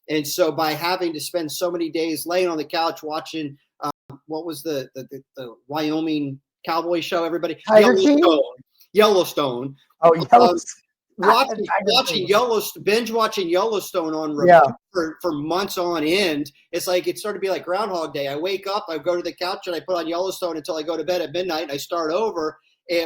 And so by having to spend so many days laying on the couch watching, what was the Wyoming cowboy show? Everybody, Tiger King? Yellowstone. Oh, Um, Yellowstone. watching Yellowstone, binge watching Yellowstone on repeat Yeah. for months on end. It's like it started to be like Groundhog Day. I wake up, I go to the couch, and I put on Yellowstone until I go to bed at midnight, and I start over.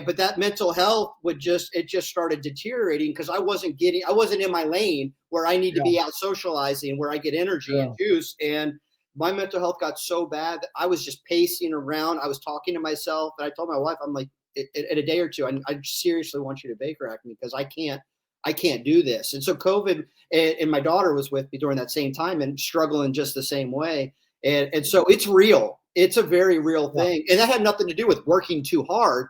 But that mental health just started deteriorating because I wasn't in my lane where I need to be out socializing, where I get energy and juice. And my mental health got so bad that I was just pacing around. I was talking to myself, and I told my wife, I'm like, in a day or two, I seriously want you to Baker Act me because I can't do this. And so COVID, and my daughter was with me during that same time and struggling just the same way. And so it's real. It's a very real thing. And that had nothing to do with working too hard.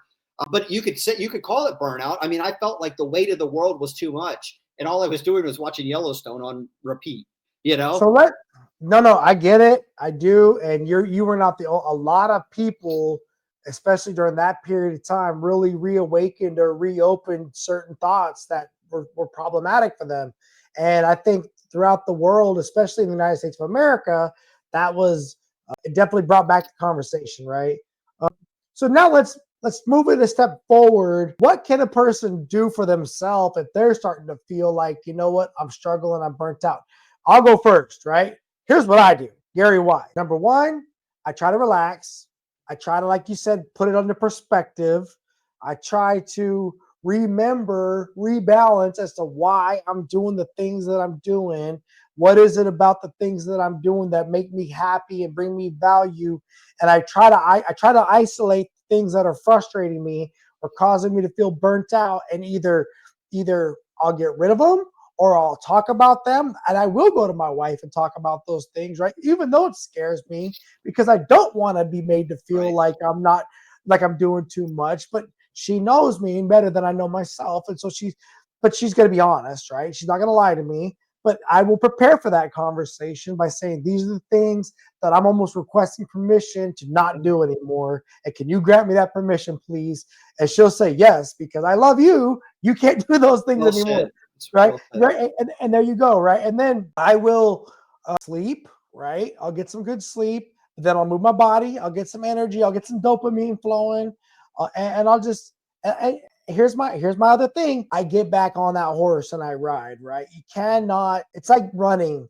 But you could call it burnout. I mean, I felt like the weight of the world was too much, and all I was doing was watching Yellowstone on repeat. So I get it, I do, and you were not a lot of people, especially during that period of time, really reawakened or reopened certain thoughts that were problematic for them. And I think throughout the world, especially in the United States of America, that was it definitely brought back the conversation, right? So now let's move it a step forward. What can a person do for themselves if they're starting to feel like, you know what, I'm struggling, I'm burnt out? I'll go first, right? Here's what I do, Gary Wise. Number one, I try to relax. I try to, like you said, put it under perspective. I try to remember, rebalance as to why I'm doing the things that I'm doing. What is it about the things that I'm doing that make me happy and bring me value? And I try to isolate things that are frustrating me or causing me to feel burnt out, and either I'll get rid of them or I'll talk about them. And I will go to my wife and talk about those things, right? Even though it scares me, because I don't want to be made to feel like I'm not, like I'm doing too much. But she knows me better than I know myself. And so she's going to be honest, right? She's not going to lie to me. But I will prepare for that conversation by saying, these are the things that I'm almost requesting permission to not do anymore. And can you grant me that permission, please? And she'll say yes, because I love you. You can't do those things anymore. Right. Right. And there you go. Right. And then I will sleep. Right. I'll get some good sleep. Then I'll move my body. I'll get some energy. I'll get some dopamine flowing. And I'll just, here's my other thing. I get back on that horse and I ride, right? You cannot, it's like running.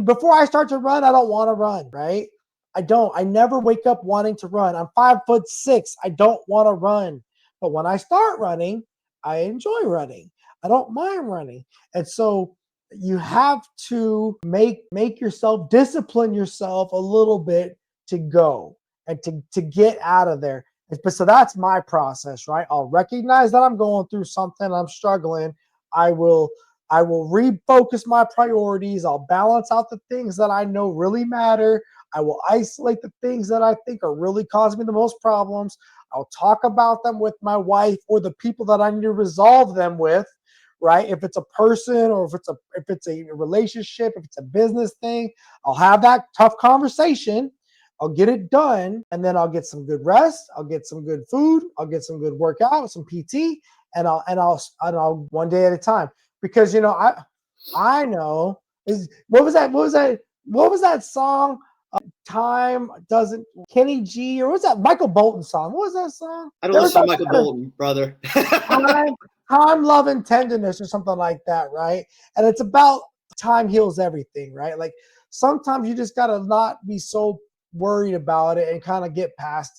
Before I start to run, I don't want to run, right? I never wake up wanting to run. I'm 5'6". I don't want to run. But when I start running, I enjoy running. I don't mind running. And so you have to make yourself, discipline yourself a little bit to go and to get out of there. So that's my process, right? I'll recognize that I'm going through something, I'm struggling. I will refocus my priorities. I'll balance out the things that I know really matter. I will isolate the things that I think are really causing me the most problems. I'll talk about them with my wife or the people that I need to resolve them with, right? If it's a person or if it's a relationship, if it's a business thing, I'll have that tough conversation. I'll get it done, and then I'll get some good rest. I'll get some good food. I'll get some good workout, some PT, and I'll one day at a time. Because I know what was that song? Time doesn't, Kenny G, or what was that Michael Bolton song? What was that song? I don't listen to Michael Bolton, brother. time, love, and tenderness, or something like that, right? And it's about time heals everything, right? Like sometimes you just gotta not be so worried about it and kind of get past